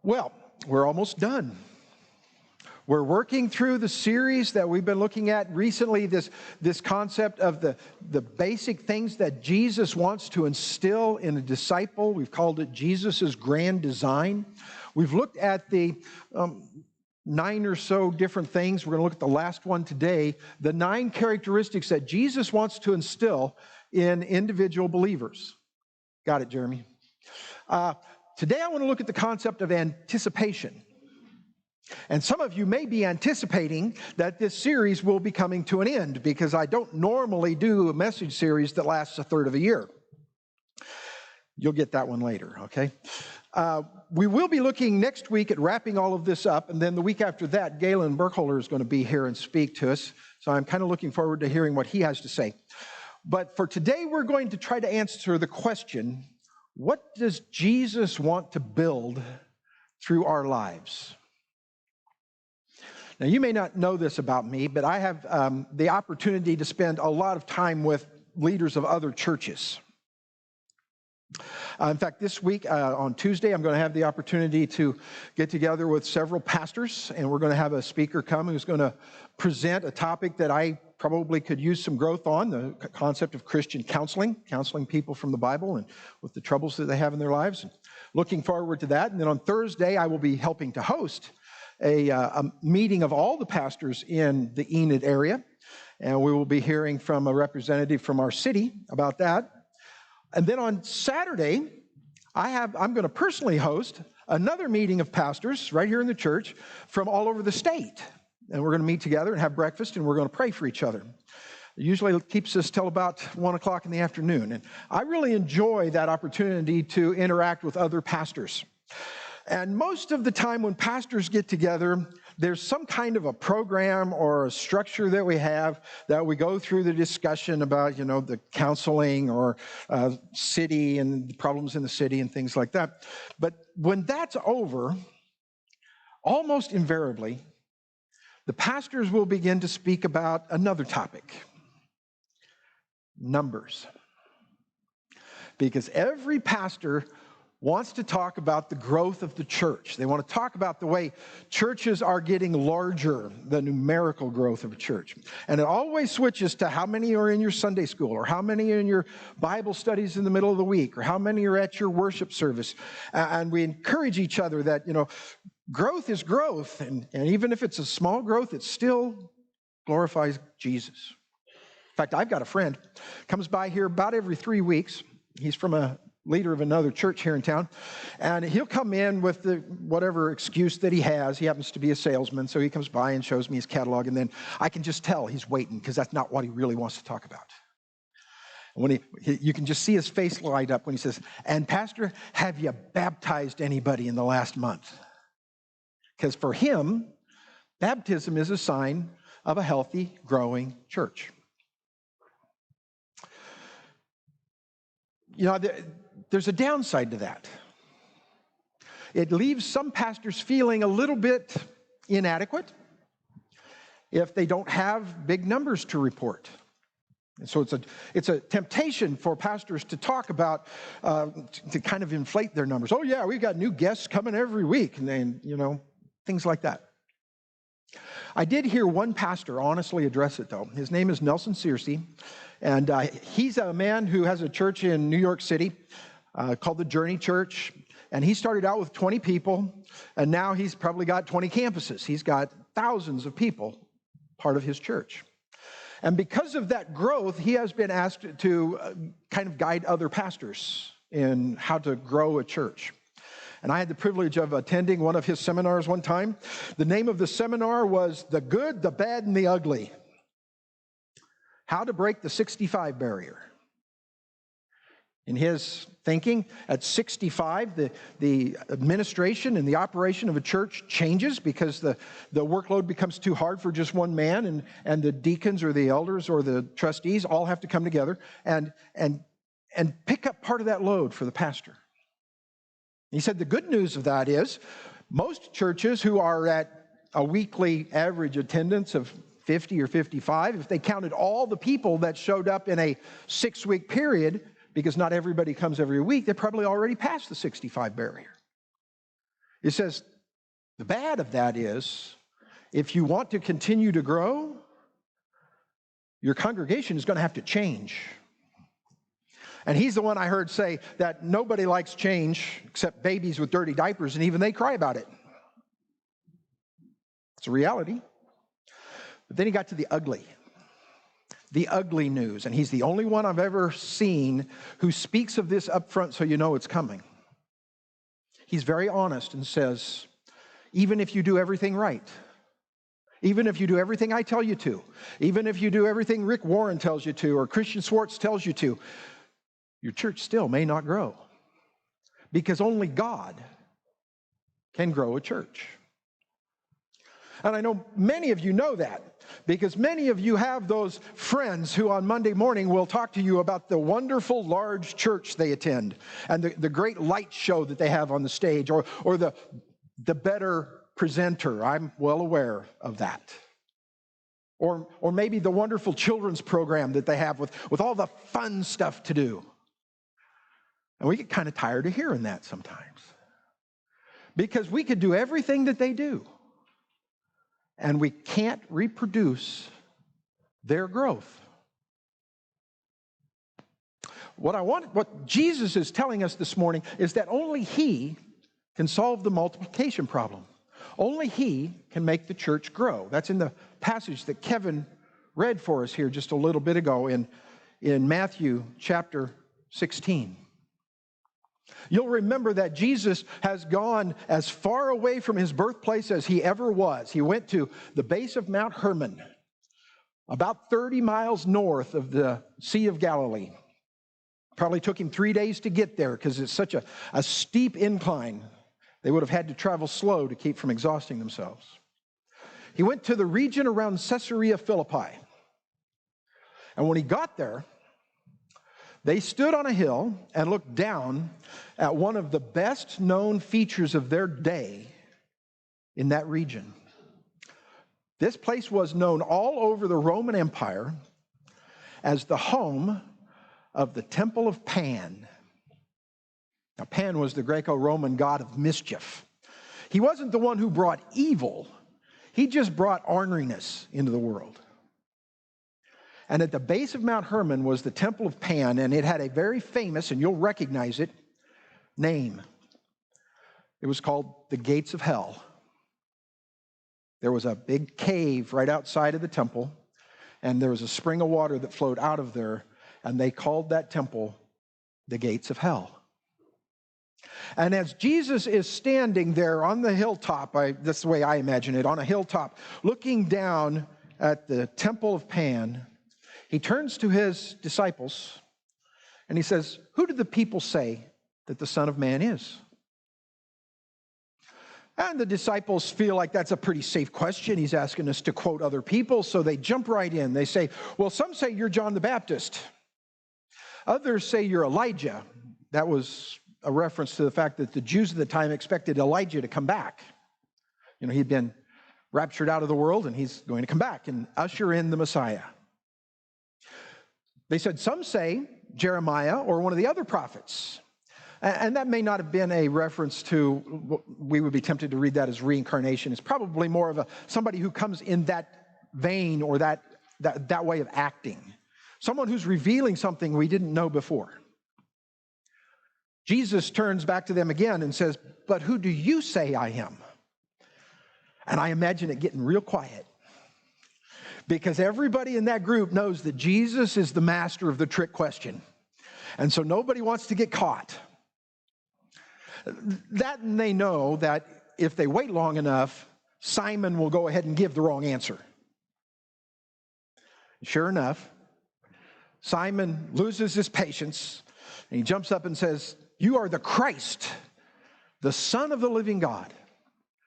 Well, we're almost done. We're working through the series that we've been looking at recently, this concept of the basic things that Jesus wants to instill in a disciple. We've called it Jesus' grand design. We've looked at the 9 or so different things. We're going to look at the last one today, the 9 characteristics that Jesus wants to instill in individual believers. Got it, Jeremy? Today I want to look at the concept of anticipation. And some of you may be anticipating that this series will be coming to an end because I don't normally do a message series that lasts a third of a year. You'll get that one later, okay? We will be looking next week at wrapping all of this up, and then the week after that, Galen Burkholder is going to be here and speak to us. So I'm kind of looking forward to hearing what he has to say. But for today, we're going to try to answer the question, what does Jesus want to build through our lives? Now, you may not know this about me, but I have the opportunity to spend a lot of time with leaders of other churches. In fact, this week on Tuesday, I'm going to have the opportunity to get together with several pastors, and we're going to have a speaker come who's going to present a topic that I probably could use some growth on, the concept of Christian counseling people from the Bible and with the troubles that they have in their lives. Looking forward to that. And then on Thursday, I will be helping to host a meeting of all the pastors in the Enid area, and we will be hearing from a representative from our city about that. And then on Saturday, I'm going to personally host another meeting of pastors right here in the church from all over the state, and we're going to meet together and have breakfast, and we're going to pray for each other. Usually it keeps us till about 1 o'clock in the afternoon, and I really enjoy that opportunity to interact with other pastors. And most of the time when pastors get together, there's some kind of a program or a structure that we have that we go through the discussion about, the counseling or city and the problems in the city and things like that. But when that's over, almost invariably, the pastors will begin to speak about another topic, numbers. Because every pastor wants to talk about the growth of the church. They want to talk about the way churches are getting larger, the numerical growth of a church. And it always switches to how many are in your Sunday school, or how many are in your Bible studies in the middle of the week, or how many are at your worship service. And we encourage each other that, growth is growth. And even if it's a small growth, it still glorifies Jesus. In fact, I've got a friend, comes by here about every 3 weeks. He's from a leader of another church here in town, and he'll come in with whatever excuse that he has. He happens to be a salesman, so he comes by and shows me his catalog, and then I can just tell he's waiting because that's not what he really wants to talk about. And when you can just see his face light up when he says, "And Pastor, have you baptized anybody in the last month?" Because for him, baptism is a sign of a healthy, growing church. There's a downside to that. It leaves some pastors feeling a little bit inadequate if they don't have big numbers to report. And so it's a temptation for pastors to talk about, to kind of inflate their numbers. Oh yeah, we've got new guests coming every week, and then, things like that. I did hear one pastor honestly address it, though. His name is Nelson Searcy, and he's a man who has a church in New York City called the Journey Church, and he started out with 20 people, and now he's probably got 20 campuses. He's got thousands of people part of his church. And because of that growth, he has been asked to kind of guide other pastors in how to grow a church. And I had the privilege of attending one of his seminars one time. The name of the seminar was The Good, the Bad, and the Ugly. How to Break the 65 Barrier. In his thinking, at 65, the administration and the operation of a church changes because the workload becomes too hard for just one man, and the deacons or the elders or the trustees all have to come together and pick up part of that load for the pastor. He said the good news of that is most churches who are at a weekly average attendance of 50 or 55, if they counted all the people that showed up in a 6-week period, because not everybody comes every week, they're probably already past the 65 barrier. It says, the bad of that is, if you want to continue to grow, your congregation is going to have to change. And he's the one I heard say that nobody likes change except babies with dirty diapers, and even they cry about it. It's a reality. But then he got to the ugly news, and he's the only one I've ever seen who speaks of this up front so you know it's coming. He's very honest and says, even if you do everything right, even if you do everything I tell you to, even if you do everything Rick Warren tells you to or Christian Schwartz tells you to, your church still may not grow, because only God can grow a church. And I know many of you know that, because many of you have those friends who on Monday morning will talk to you about the wonderful large church they attend and the great light show that they have on the stage, or the better presenter. I'm well aware of that. Or maybe the wonderful children's program that they have with all the fun stuff to do. And we get kind of tired of hearing that sometimes, because we could do everything that they do, and we can't reproduce their growth. What Jesus is telling us this morning is that only He can solve the multiplication problem. Only He can make the church grow. That's in the passage that Kevin read for us here just a little bit ago in Matthew chapter 16. You'll remember that Jesus has gone as far away from His birthplace as He ever was. He went to the base of Mount Hermon, about 30 miles north of the Sea of Galilee. Probably took Him 3 days to get there because it's such a steep incline. They would have had to travel slow to keep from exhausting themselves. He went to the region around Caesarea Philippi. And when He got there, they stood on a hill and looked down at one of the best known features of their day in that region. This place was known all over the Roman Empire as the home of the Temple of Pan. Now, Pan was the Greco-Roman god of mischief. He wasn't the one who brought evil. He just brought orneriness into the world. And at the base of Mount Hermon was the Temple of Pan, and it had a very famous, and you'll recognize it, name. It was called the Gates of Hell. There was a big cave right outside of the temple, and there was a spring of water that flowed out of there, and they called that temple the Gates of Hell. And as Jesus is standing there on the hilltop, that's the way I imagine it, on a hilltop, looking down at the Temple of Pan, He turns to His disciples and He says, "Who do the people say that the Son of Man is?" And the disciples feel like that's a pretty safe question. He's asking us to quote other people, so they jump right in. They say, well, some say you're John the Baptist. Others say you're Elijah. That was a reference to the fact that the Jews at the time expected Elijah to come back. You know, he'd been raptured out of the world, and he's going to come back and usher in the Messiah. They said, some say Jeremiah or one of the other prophets. And that may not have been a reference to, we would be tempted to read that as reincarnation. It's probably more of somebody who comes in that vein or that way of acting. Someone who's revealing something we didn't know before. Jesus turns back to them again and says, but who do you say I am? And I imagine it getting real quiet, because everybody in that group knows that Jesus is the master of the trick question. And so nobody wants to get caught. That, and they know that if they wait long enough, Simon will go ahead and give the wrong answer. Sure enough, Simon loses his patience, and he jumps up and says, you are the Christ, the Son of the living God.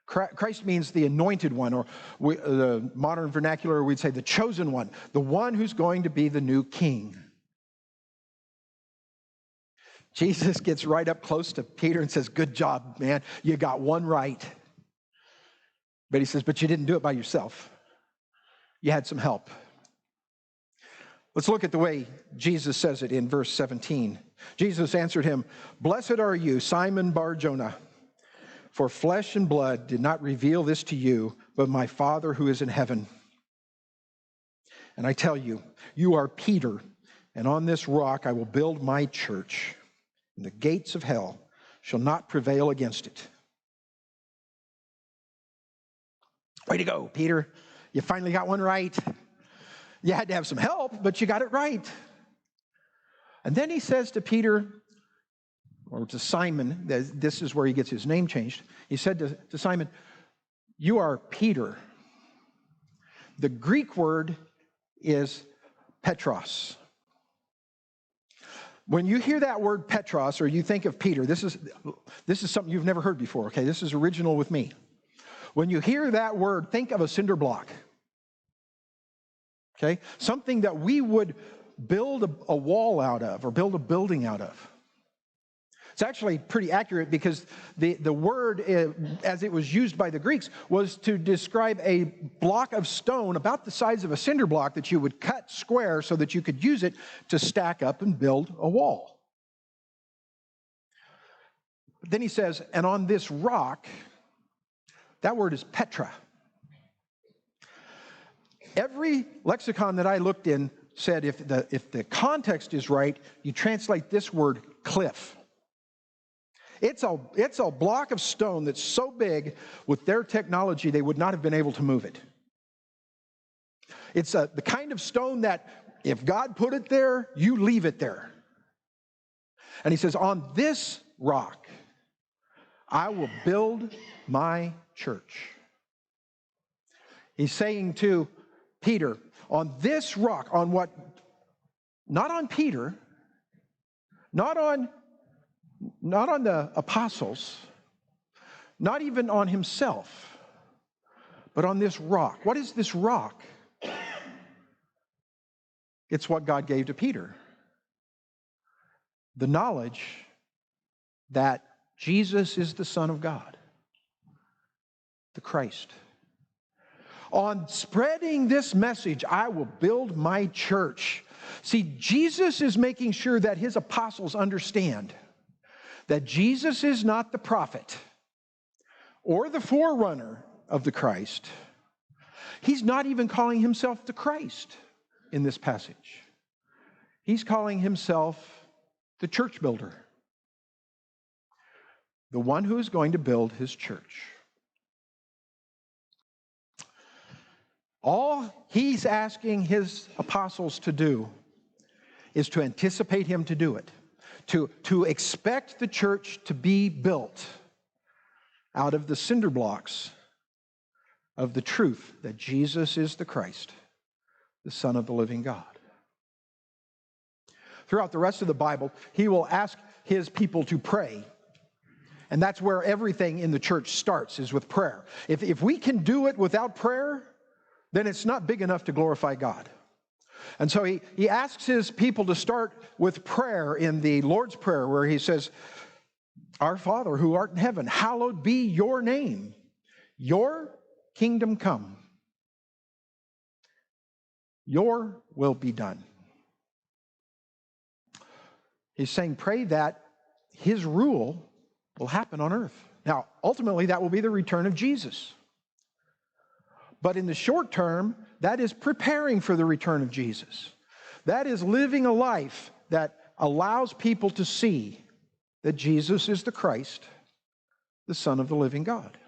Christ means the anointed one, or the modern vernacular, we'd say the chosen one, the one who's going to be the new king. Jesus gets right up close to Peter and says, good job, man. You got one right. But he says, but you didn't do it by yourself. You had some help. Let's look at the way Jesus says it in verse 17. Jesus answered him, blessed are you, Simon Bar-Jonah, For flesh and blood did not reveal this to you, but my Father who is in heaven. And I tell you, you are Peter, and on this rock I will build my church, and the gates of hell shall not prevail against it. Way to go, Peter. You finally got one right. You had to have some help, but you got it right. And then he says to Peter, or to Simon, this is where he gets his name changed. He said to Simon, you are Peter. The Greek word is Petros. When you hear that word Petros, or you think of Peter, this is something you've never heard before, okay? This is original with me. When you hear that word, think of a cinder block, okay? Something that we would build a wall out of or build a building out of. It's actually pretty accurate because the word, as it was used by the Greeks, was to describe a block of stone about the size of a cinder block that you would cut square so that you could use it to stack up and build a wall. But then he says, and on this rock, that word is Petra. Every lexicon that I looked in said if the context is right, you translate this word cliff. It's a block of stone that's so big, with their technology, they would not have been able to move it. It's the kind of stone that if God put it there, you leave it there. And he says, on this rock, I will build my church. He's saying to Peter, on this rock, on what, not on Peter, not on the apostles, not even on himself, but on this rock. What is this rock? It's what God gave to Peter. The knowledge that Jesus is the Son of God, the Christ. On spreading this message, I will build my church. See, Jesus is making sure that his apostles understand that Jesus is not the prophet or the forerunner of the Christ. He's not even calling himself the Christ in this passage. He's calling himself the church builder, the one who is going to build his church. All he's asking his apostles to do is to anticipate him to do it. To expect the church to be built out of the cinder blocks of the truth that Jesus is the Christ, the Son of the living God. Throughout the rest of the Bible, he will ask his people to pray. And that's where everything in the church starts, is with prayer. If we can do it without prayer, then it's not big enough to glorify God. And so he asks his people to start with prayer in the Lord's Prayer, where he says, Our Father who art in heaven, hallowed be your name. Your kingdom come. Your will be done. He's saying, pray that his rule will happen on earth. Now, ultimately, that will be the return of Jesus. But in the short term, that is preparing for the return of Jesus. That is living a life that allows people to see that Jesus is the Christ, the Son of the living God.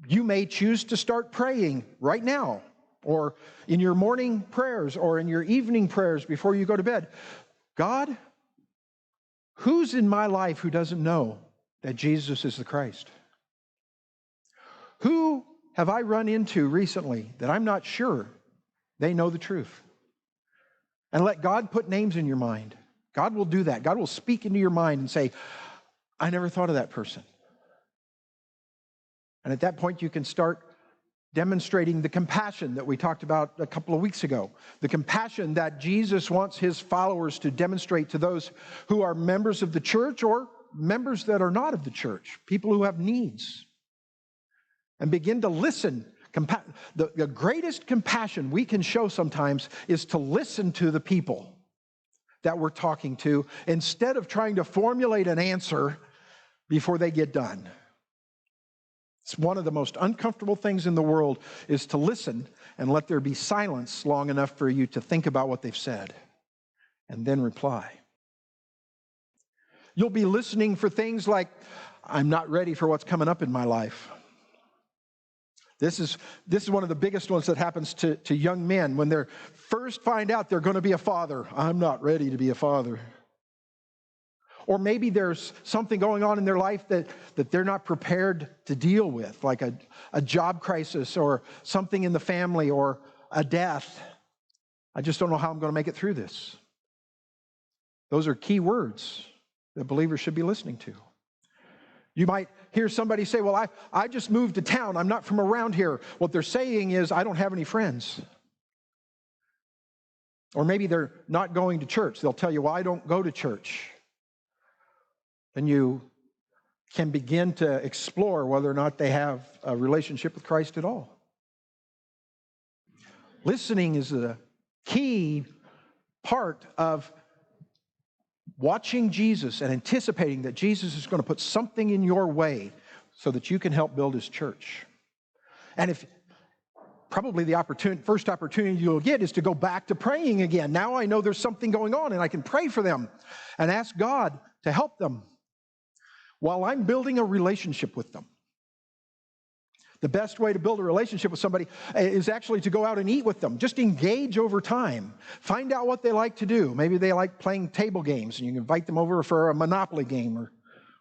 You may choose to start praying right now, or in your morning prayers, or in your evening prayers before you go to bed. God, who's in my life who doesn't know that Jesus is the Christ? Who have I run into recently that I'm not sure they know the truth? And let God put names in your mind. God will do that. God will speak into your mind and say, I never thought of that person. And at that point, you can start demonstrating the compassion that we talked about a couple of weeks ago. The compassion that Jesus wants his followers to demonstrate to those who are members of the church or members that are not of the church, people who have needs. And begin to listen. The greatest compassion we can show sometimes is to listen to the people that we're talking to, instead of trying to formulate an answer before they get done. It's one of the most uncomfortable things in the world is to listen and let there be silence long enough for you to think about what they've said and then reply. You'll be listening for things like, I'm not ready for what's coming up in my life. This is one of the biggest ones that happens to young men when they first find out they're going to be a father. I'm not ready to be a father. Or maybe there's something going on in their life that they're not prepared to deal with, like a job crisis or something in the family or a death. I just don't know how I'm going to make it through this. Those are key words that believers should be listening to. You might hear somebody say, well, I just moved to town. I'm not from around here. What they're saying is, I don't have any friends. Or maybe they're not going to church. They'll tell you, well, I don't go to church. And you can begin to explore whether or not they have a relationship with Christ at all. Listening is a key part of watching Jesus and anticipating that Jesus is going to put something in your way so that you can help build His church. And if probably the first opportunity you'll get is to go back to praying again. Now I know there's something going on and I can pray for them and ask God to help them while I'm building a relationship with them. The best way to build a relationship with somebody is actually to go out and eat with them. Just engage over time. Find out what they like to do. Maybe they like playing table games, and you can invite them over for a Monopoly game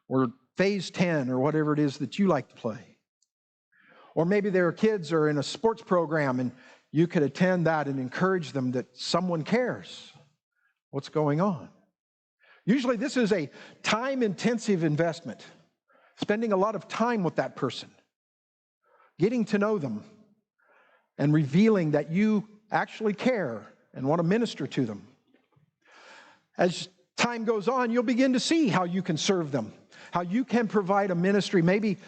or Phase 10 or whatever it is that you like to play. Or maybe their kids are in a sports program, and you could attend that and encourage them that someone cares what's going on. Usually this is a time-intensive investment, spending a lot of time with that person, getting to know them, and revealing that you actually care and want to minister to them. As time goes on, you'll begin to see how you can serve them, how you can provide a ministry. Maybe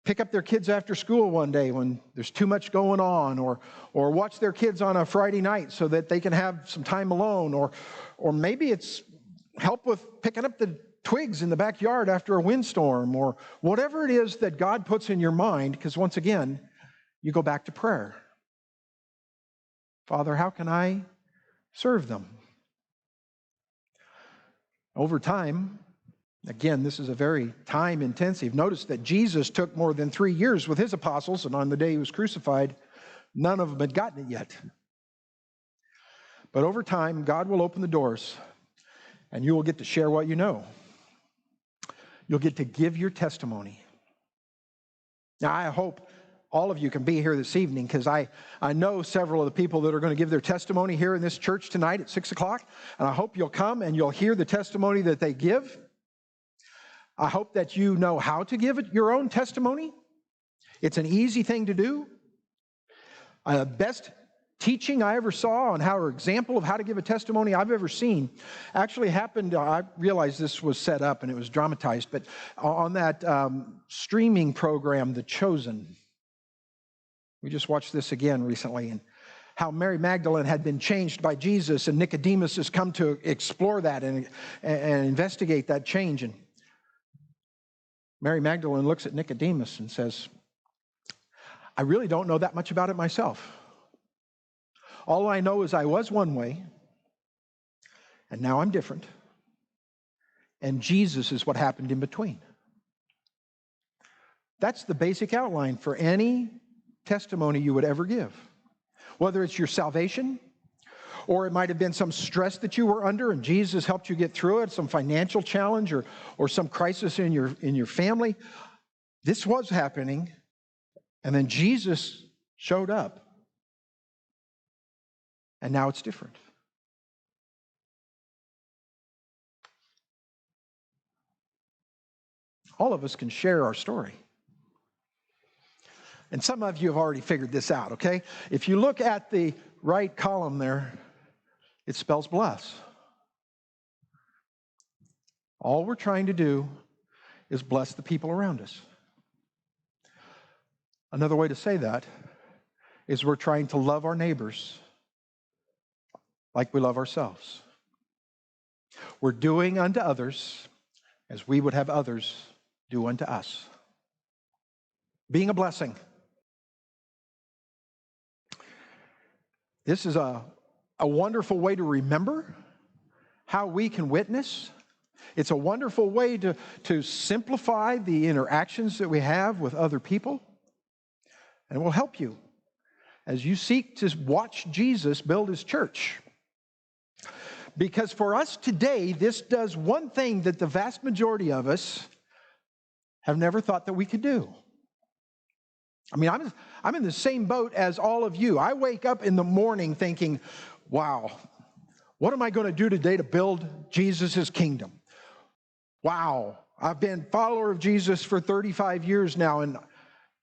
pick up their kids after school one day when there's too much going on, or watch their kids on a Friday night so that they can have some time alone, or maybe it's help with picking up the twigs in the backyard after a windstorm, or whatever it is that God puts in your mind, because once again, you go back to prayer. Father, how can I serve them? Over time, again, this is a very time-intensive. Notice that Jesus took more than 3 years with His apostles, and on the day He was crucified, none of them had gotten it yet. But over time, God will open the doors, and you will get to share what you know. You'll get to give your testimony. Now, I hope all of you can be here this evening, because I know several of the people that are going to give their testimony here in this church tonight at 6 o'clock, and I hope you'll come and you'll hear the testimony that they give. I hope that you know how to give your own testimony. It's an easy thing to do. Best teaching I ever saw on how, an example of how to give a testimony I've ever seen actually happened. I realized this was set up and it was dramatized, but on that streaming program, The Chosen. We just watched this again recently, and how Mary Magdalene had been changed by Jesus, and Nicodemus has come to explore that and investigate that change. And Mary Magdalene looks at Nicodemus and says, I really don't know that much about it myself. All I know is I was one way, and now I'm different. And Jesus is what happened in between. That's the basic outline for any testimony you would ever give. Whether it's your salvation, or it might have been some stress that you were under and Jesus helped you get through it, some financial challenge or some crisis in your family. This was happening, and then Jesus showed up. And now it's different. All of us can share our story. And some of you have already figured this out, okay? If you look at the right column there, it spells bless. All we're trying to do is bless the people around us. Another way to say that is we're trying to love our neighbors like we love ourselves. We're doing unto others as we would have others do unto us. Being a blessing. This is a wonderful way to remember how we can witness. It's a wonderful way to simplify the interactions that we have with other people. And it will help you as you seek to watch Jesus build his church. Because for us today, this does one thing that the vast majority of us have never thought that we could do. I mean, I'm in the same boat as all of you. I wake up in the morning thinking, wow, what am I going to do today to build Jesus' kingdom? Wow, I've been a follower of Jesus for 35 years now, and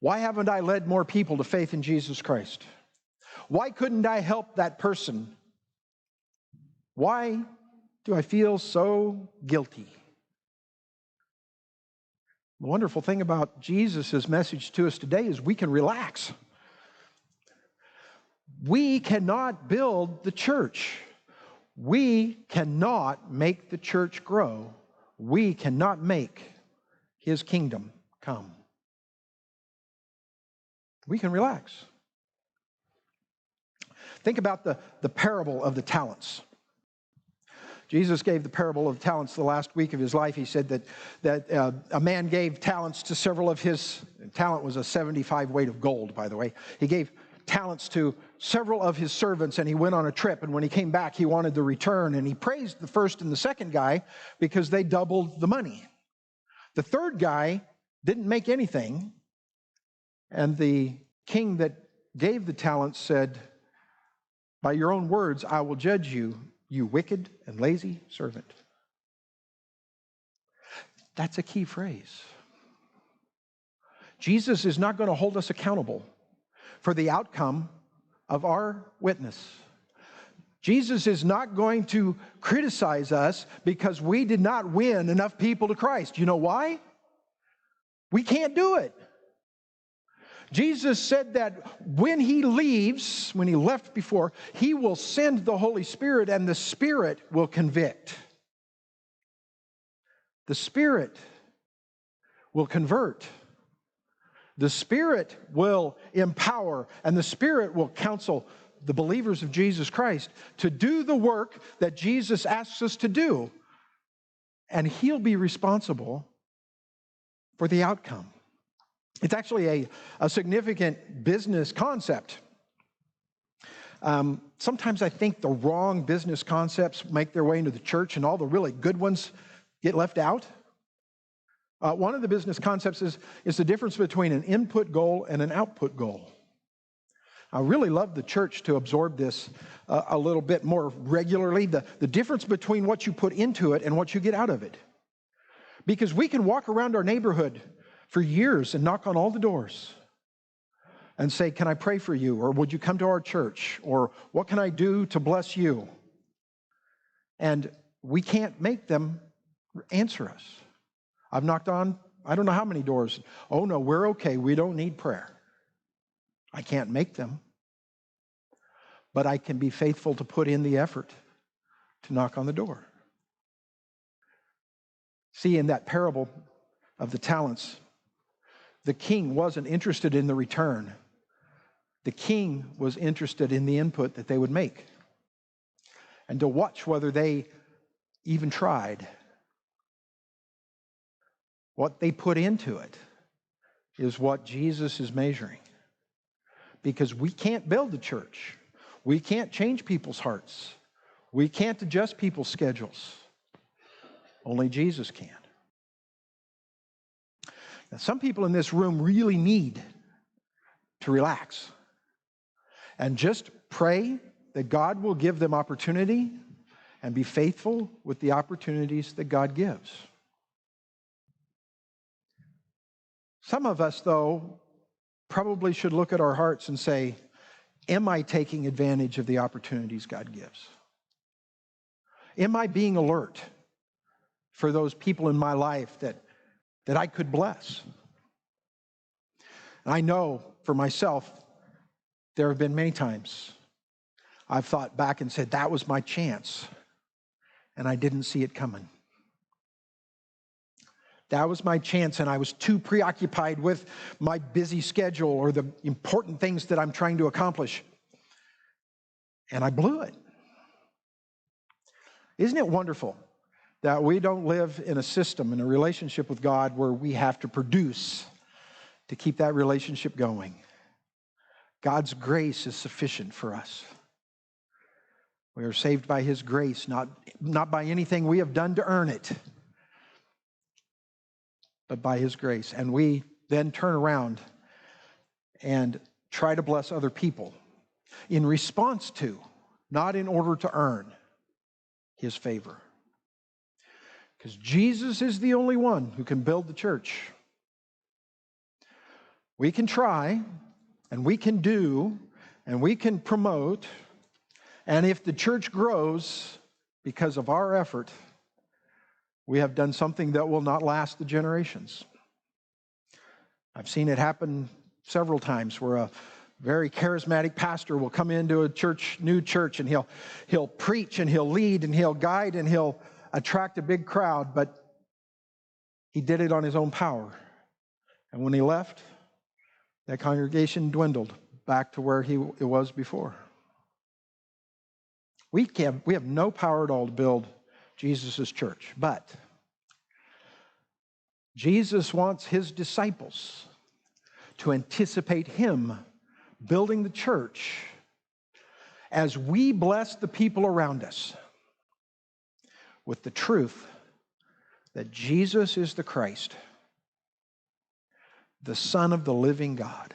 why haven't I led more people to faith in Jesus Christ? Why couldn't I help that person? Why do I feel so guilty? The wonderful thing about Jesus' message to us today is we can relax. We cannot build the church. We cannot make the church grow. We cannot make his kingdom come. We can relax. Think about the parable of the talents. Jesus gave the parable of talents the last week of his life. He said that a man gave talents to several of his, talent was a 75 weight of gold, by the way. He gave talents to several of his servants, and he went on a trip, and when he came back, he wanted the return, and he praised the first and the second guy because they doubled the money. The third guy didn't make anything, and the king that gave the talents said, "By your own words, I will judge you, you wicked and lazy servant." That's a key phrase. Jesus is not going to hold us accountable for the outcome of our witness. Jesus is not going to criticize us because we did not win enough people to Christ. You know why? We can't do it. Jesus said that when he leaves, when he left before, he will send the Holy Spirit, and the Spirit will convict. The Spirit will convert. The Spirit will empower, and the Spirit will counsel the believers of Jesus Christ to do the work that Jesus asks us to do. And he'll be responsible for the outcome. It's actually a significant business concept. Sometimes I think the wrong business concepts make their way into the church, and all the really good ones get left out. One of the business concepts is the difference between an input goal and an output goal. I really love the church to absorb this a little bit more regularly, the difference between what you put into it and what you get out of it. Because we can walk around our neighborhood for years and knock on all the doors and say, "Can I pray for you?" Or "Would you come to our church?" Or "What can I do to bless you?" And we can't make them answer us. I've knocked on, I don't know how many doors. "Oh no, we're okay. We don't need prayer." I can't make them. But I can be faithful to put in the effort to knock on the door. See, in that parable of the talents, the king wasn't interested in the return. The king was interested in the input that they would make and to watch whether they even tried. What they put into it is what Jesus is measuring. Because we can't build the church. We can't change people's hearts. We can't adjust people's schedules. Only Jesus can. Now, some people in this room really need to relax and just pray that God will give them opportunity and be faithful with the opportunities that God gives. Some of us, though, probably should look at our hearts and say, am I taking advantage of the opportunities God gives? Am I being alert for those people in my life that I could bless? And I know for myself, there have been many times I've thought back and said, that was my chance, and I didn't see it coming. That was my chance, and I was too preoccupied with my busy schedule or the important things that I'm trying to accomplish. And I blew it. Isn't it wonderful that we don't live in a system, in a relationship with God, where we have to produce to keep that relationship going? God's grace is sufficient for us. We are saved by His grace, not by anything we have done to earn it, but by His grace. And we then turn around and try to bless other people in response to, not in order to earn, His favor. Because Jesus is the only one who can build the church. We can try, and we can do, and we can promote, and if the church grows because of our effort, we have done something that will not last the generations. I've seen it happen several times where a very charismatic pastor will come into a church, new church, and he'll preach and he'll lead and he'll guide and he'll attract a big crowd, but he did it on his own power. And when he left, that congregation dwindled back to where it was before. We have no power at all to build Jesus' church, but Jesus wants His disciples to anticipate Him building the church as we bless the people around us with the truth that Jesus is the Christ, the Son of the living God.